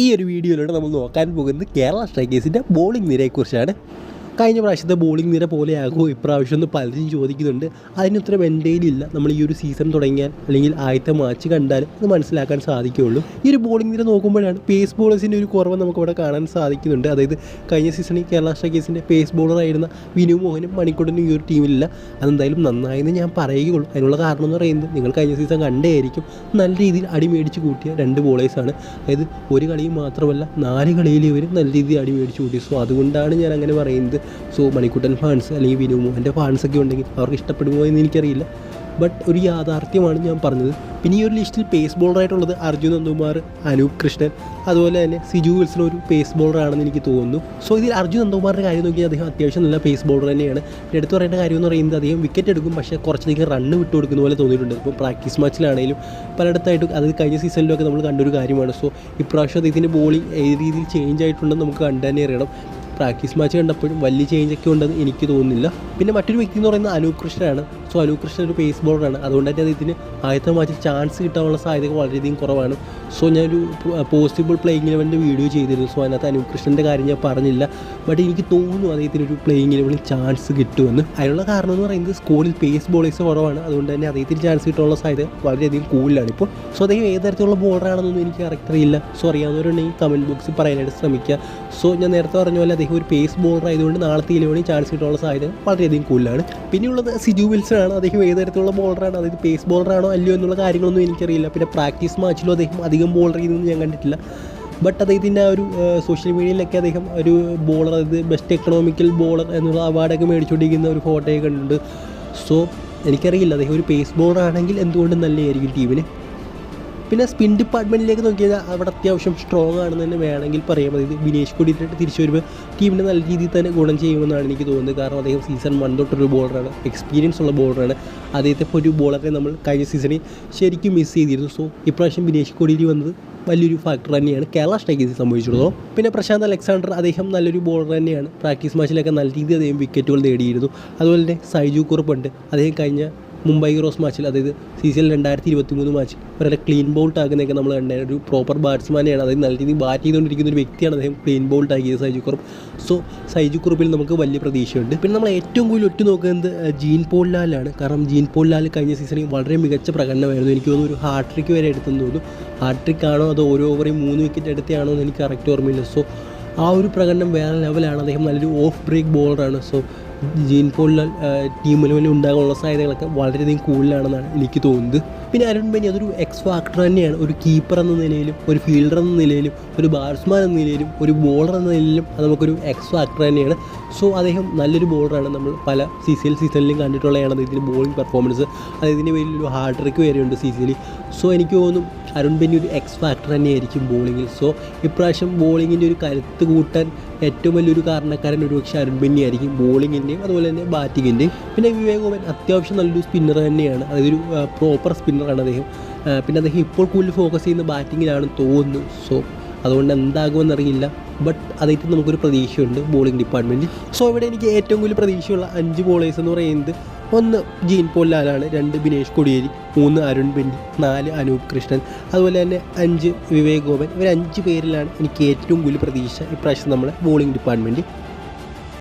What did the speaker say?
ഈ ഒരു വീഡിയോയിലൂടെ നമ്മൾ നോക്കാൻ പോകുന്നത് കേരള സ്ട്രൈക്കേഴ്സിൻ്റെ ബോളിംഗ് നിരയെക്കുറിച്ചാണ്. കഴിഞ്ഞ പ്രാവശ്യത്തെ ബോളിംഗ് നിര പോലെയാകുമോ ഇപ്രാവശ്യം എന്ന് പലരും ചോദിക്കുന്നുണ്ട്. അതിനുത്തരം എൻ്റെ കയ്യിലില്ല. നമ്മൾ ഈ ഒരു സീസൺ തുടങ്ങിയാൽ അല്ലെങ്കിൽ ആദ്യത്തെ മാച്ച് കണ്ടാലും അത് മനസ്സിലാക്കാൻ സാധിക്കുകയുള്ളൂ. ഈ ഒരു ബോളിംഗ് നിര നോക്കുമ്പോഴാണ് പേസ് ബോളേഴ്സിൻ്റെ ഒരു കുറവ് നമുക്കിവിടെ കാണാൻ സാധിക്കുന്നുണ്ട്. അതായത് കഴിഞ്ഞ സീസണിൽ കേരള സ്ട്രൈക്കേഴ്സിൻ്റെ പേസ് ബോളറായിരുന്ന വിനു മോഹനും മണിക്കൂട്ടനും ഈ ഒരു ടീമിലില്ല. അതെന്തായാലും നന്നായെന്ന് ഞാൻ പറയുകയുള്ളൂ. അതിനുള്ള കാരണം എന്ന് പറയുന്നത് നിങ്ങൾ കഴിഞ്ഞ സീസൺ കണ്ടേയായിരിക്കും. നല്ല രീതിയിൽ അടി മേടിച്ച് കൂട്ടിയ രണ്ട് ബോളേഴ്സാണ്. അതായത് ഒരു കളിയും മാത്രമല്ല 4 കളിയിൽ ഇവർ നല്ല രീതിയിൽ അടി മേടിച്ച് കൂട്ടി. സോ അതുകൊണ്ടാണ് ഞാൻ അങ്ങനെ പറയുന്നത്. സോ മണിക്കുട്ടൻ ഫാൻസ് അല്ലെങ്കിൽ വിനു മോഹൻ്റെ ഫാൻസൊക്കെ ഉണ്ടെങ്കിൽ അവർക്ക് ഇഷ്ടപ്പെടുമോ എന്ന് എനിക്കറിയില്ല. ബട്ട് ഒരു യാഥാർത്ഥ്യമാണ് ഞാൻ പറഞ്ഞത്. പിന്നെ ഈ ഒരു ലിസ്റ്റിൽ പേസ് ബോളറായിട്ടുള്ളത് അർജുൻ നന്ദകുമാർ, അനൂപ് കൃഷ്ണൻ, അതുപോലെ തന്നെ സിജു വിൽസൺ ഒരു പേസ് ബോളറാണെന്ന് എനിക്ക് തോന്നുന്നു. സോ ഇതിൽ അർജുൻ നന്ദകുമാറിൻ്റെ കാര്യം നോക്കിയാൽ അദ്ദേഹം അത്യാവശ്യം നല്ല പേസ് ബോളർ തന്നെയാണ്. എടുത്തു പറയേണ്ട കാര്യം എന്ന് പറയുന്നത് അദ്ദേഹം വിക്കറ്റ് എടുക്കും, പക്ഷേ കുറച്ചധികം റണ്ണ് വിട്ടു കൊടുക്കുന്ന പോലെ തോന്നിയിട്ടുണ്ട്. ഇപ്പോൾ പ്രാക്ടീസ് മാച്ചിലാണെങ്കിലും പലയിടത്തായിട്ടും അത് കഴിഞ്ഞ സീസണിലൊക്കെ നമ്മൾ കണ്ടൊരു കാര്യമാണ്. സോ ഇപ്രാവശ്യം അദ്ദേഹത്തിൻ്റെ ബോളിംഗ് ഏത് രീതിയിൽ ചേഞ്ച് ആയിട്ടുണ്ടെന്ന് നമുക്ക് കണ്ടു തന്നെ അറിയണം. പ്രാക്ടീസ് മാച്ച് കണ്ടപ്പോഴും വലിയ ചേഞ്ചൊക്കെ ഉണ്ടെന്ന് എനിക്ക് തോന്നുന്നില്ല. പിന്നെ മറ്റൊരു വ്യക്തി എന്ന് പറയുന്നത് അനൂപ് കൃഷ്ണനാണ്. സോ അനൂപ് കൃഷ്ണൻ ഒരു പേസ് ബോളറാണ്. അതുകൊണ്ട് തന്നെ അദ്ദേഹത്തിന് ആദ്യത്തെ മാച്ചിൽ ചാൻസ് കിട്ടാനുള്ള സാധ്യതകൾ വളരെയധികം കുറവാണ്. സോ ഞാനൊരു പോസിബിൾ പ്ലേയിങ് ഇലവൻ്റെ വീഡിയോ ചെയ്തിരുന്നു. സോ അതിനകത്ത് അനൂപ് കൃഷ്ണൻ്റെ കാര്യം ഞാൻ പറഞ്ഞില്ല. ബട്ട് എനിക്ക് തോന്നുന്നു അദ്ദേഹത്തിന് ഒരു പ്ലേയിങ് ഇലവനിൽ ചാൻസ് കിട്ടുമെന്ന്. അതിനുള്ള കാരണം എന്ന് പറയുന്നത് സ്കോഡിൽ പേസ് ബോളേഴ്സ് കുറവാണ്. അതുകൊണ്ട് തന്നെ അദ്ദേഹത്തിന് ചാൻസ് കിട്ടാനുള്ള സാധ്യത വളരെയധികം കൂടുതലാണ് ഇപ്പോൾ. സോ അദ്ദേഹം ഏത് തരത്തിലുള്ള ബോളറാണെന്നൊന്നും എനിക്ക് കറക്റ്റ് അറിയില്ല. സോ അറിയാവുന്നവരുണ്ടെങ്കിൽ കമൻറ്റ് ബോക്സിൽ പറയാനായിട്ട് ശ്രമിക്കുക. സോ ഞാൻ നേരത്തെ പറഞ്ഞ പോലെ അദ്ദേഹം ഒരു പേസ് ബോളർ ആയതുകൊണ്ട് നാളത്തെ ഇലവനിൽ ചാൻസ് കിട്ടാനുള്ള സാധ്യത വളരെയധികം കൂടുതലാണ്. പിന്നെയുള്ളത് സിജു വിൽസൺ ആണ്. അദ്ദേഹം ഏത് തരത്തിലുള്ള ബോളറാണ്, അതായത് പേസ് ബോളറാണോ അല്ലയോ എന്നുള്ള കാര്യങ്ങളൊന്നും എനിക്കറിയില്ല. പിന്നെ പ്രാക്ടീസ് മാച്ചിലും അദ്ദേഹം അധികം ബോളർ ചെയ്യുന്നതൊന്നും ഞാൻ കണ്ടിട്ടില്ല. ബട്ട് അദ്ദേഹത്തിൻ്റെ ആ ഒരു സോഷ്യൽ മീഡിയയിലൊക്കെ അദ്ദേഹം ഒരു ബോളർ, അതായത് ബെസ്റ്റ് എക്കണോമിക്കൽ ബോളർ എന്നുള്ള അവാർഡൊക്കെ മേടിച്ചുകൊണ്ടിരിക്കുന്ന ഒരു ഫോട്ടോയൊക്കെ കണ്ടിട്ടുണ്ട്. സോ എനിക്കറിയില്ല, അദ്ദേഹം ഒരു പേസ് ബോളർ ആണെങ്കിൽ എന്തുകൊണ്ടും നല്ലതായിരിക്കും ടീമിന്. പിന്നെ സ്പിൻ ഡിപ്പാർട്ട്മെൻറ്റിലേക്ക് നോക്കിയാൽ അവിടെ അത്യാവശ്യം സ്ട്രോങ് ആണെന്ന് തന്നെ വേണമെങ്കിൽ പറയാം. അതായത് വിനേഷ് കൊടിയിട്ട് തിരിച്ചു വരുമ്പോൾ ടീമിന് നല്ല രീതിയിൽ തന്നെ ഗുണം ചെയ്യുമെന്നാണ് എനിക്ക് തോന്നുന്നത്. കാരണം അദ്ദേഹം സീസൺ 1 തൊട്ടൊരു ബോളറാണ്, എക്സ്പീരിയൻസ് ഉള്ള ബോളറാണ്. അദ്ദേഹത്തെ ഒരു ബോളറെ നമ്മൾ കഴിഞ്ഞ സീസണിൽ ശരിക്കും മിസ് ചെയ്തിരുന്നു. സോ ഇപ്രാവശ്യം വിനേഷ് കൊടിയിൽ വന്നത് വലിയൊരു ഫാക്ടർ തന്നെയാണ് കേരള സ്ട്രൈക്കേഴ്സിനെ സംബന്ധിച്ചിടത്തോളം. പിന്നെ പ്രശാന്ത് അലക്സാണ്ടർ, അദ്ദേഹം നല്ലൊരു ബോളർ തന്നെയാണ്. പ്രാക്ടീസ് മാച്ചിലൊക്കെ നല്ല രീതിയിൽ അദ്ദേഹം വിക്കറ്റുകൾ നേടിയിരുന്നു. അതുപോലെ തന്നെ സൈജു കുറുപ്പുണ്ട്. അദ്ദേഹം കഴിഞ്ഞ മുംബൈ ഹീറോസ് മാച്ചിൽ, അതായത് CCL 2023 മാച്ചിൽ വളരെ ക്ലീൻ ബൗൾട്ട് ആകുന്നതൊക്കെ നമ്മൾ കണ്ടായിരുന്നു. ഒരു പ്രോപ്പർ ബാറ്റ്സ്മാനെയാണ്, അതായത് നല്ല രീതിയിൽ ബാറ്റ് ചെയ്തുകൊണ്ടിരിക്കുന്ന ഒരു വ്യക്തിയാണ് അദ്ദേഹം ക്ലീൻ ബൗൾട്ട് ആക്കിയത് സൈജു കുറുപ്പ്. സോ സൈജു കുറുപ്പിൽ നമുക്ക് വലിയ പ്രതീക്ഷയുണ്ട്. പിന്നെ നമ്മൾ ഏറ്റവും കൂടുതൽ ഒറ്റ നോക്കുന്നത് ജീൻ പോൾ ലാലാണ്. കാരണം ജീൻ പോൾ ലാൽ കഴിഞ്ഞ സീസണിൽ വളരെ മികച്ച പ്രകടനമായിരുന്നു. എനിക്ക് തോന്നുന്നു ഒരു ഹാട്രിക്ക് വരെ എടുത്തെന്ന് തോന്നുന്നു. ഹാട്രിക് ആണോ അതോ ഓരോ ഓവറിൽ 3 വിക്കറ്റ് എടുത്തയാണോ എന്ന് എനിക്ക് കറക്റ്റ് ഓർമ്മയില്ല. സോ ആ ഒരു പ്രകടനം വേറെ ലെവലാണ്. അദ്ദേഹം നല്ലൊരു ഓഫ് ബ്രേക്ക് ബോളറാണ്. സോ ജീൻ പോൾ ലാൽ ടീം ഇലവനിൽ ഉണ്ടാകാനുള്ള സാധ്യതകളൊക്കെ വളരെയധികം കൂടുതലാണെന്നാണ് എനിക്ക് തോന്നുന്നത്. പിന്നെ അരുൺ ബെന്നി അതൊരു എക്സ് ഫാക്ടർ തന്നെയാണ്. ഒരു കീപ്പർ എന്ന നിലയിലും ഒരു ഫീൽഡർ എന്ന നിലയിലും ഒരു ബാറ്റ്സ്മാൻ എന്ന നിലയിലും ഒരു ബോളർ എന്ന നിലയിലും അത് നമുക്കൊരു എക്സ് ഫാക്ടർ തന്നെയാണ്. സോ അദ്ദേഹം നല്ലൊരു ബോളറാണ്. നമ്മൾ പല CCL സീസണിലും കണ്ടിട്ടുള്ളതാണ് അദ്ദേഹത്തിൻ്റെ ബോളിംഗ് പെർഫോമൻസ്. അദ്ദേഹത്തിൻ്റെ വലിയൊരു ഹാർഡ് ട്രിക്ക് വരെയുണ്ട് CCL. സോ എനിക്ക് തോന്നുന്നു അരുൺ ബെന്നി ഒരു എക്സ് ഫാക്ടർ തന്നെയായിരിക്കും ബോളിങ്ങിൽ. സോ ഇപ്രാവശ്യം ബോളിങ്ങിൻ്റെ ഒരു കരുത്ത് കൂട്ടാൻ ഏറ്റവും വലിയൊരു കാരണക്കാരൻ ഒരുപക്ഷെ അരുൺ ബെന്നി ആയിരിക്കും, ബോളിങ്ങിൻ്റെയും അതുപോലെ തന്നെ ബാറ്റിങ്ങിൻ്റെയും. പിന്നെ വിവേക് ഓവൻ അത്യാവശ്യം നല്ലൊരു സ്പിന്നർ തന്നെയാണ്, അതായത് ഒരു പ്രോപ്പർ സ്പിന്നറാണ് അദ്ദേഹം. പിന്നെ അദ്ദേഹം ഇപ്പോൾ കൂടുതൽ ഫോക്കസ് ചെയ്യുന്ന ബാറ്റിങ്ങിലാണെന്ന് തോന്നുന്നു. സോ അതുകൊണ്ട് എന്താകുമെന്നറിയില്ല. ബട്ട് അതായിട്ട് നമുക്കൊരു പ്രതീക്ഷയുണ്ട് ബോളിംഗ് ഡിപ്പാർട്ട്മെൻറ്റിൽ. സോ ഇവിടെ എനിക്ക് ഏറ്റവും കൂടുതൽ പ്രതീക്ഷയുള്ള 5 ബോളേഴ്സ് എന്ന് പറയുന്നത് 1 ജീൻ പോൾ ലാലാണ്, 2 ബിനേഷ് കൊടിയേരി, 3 അരുൺ ബെന്നി, 4 അനൂപ് കൃഷ്ണൻ, അതുപോലെ തന്നെ 5 വിവേക് ഓവൻ. ഇവർ 5 പേരിലാണ് എനിക്ക് ഏറ്റവും കൂടുതൽ പ്രതീക്ഷ ഇപ്രാവശ്യം നമ്മുടെ ബോളിംഗ് ഡിപ്പാർട്ട്മെൻറ്റ്.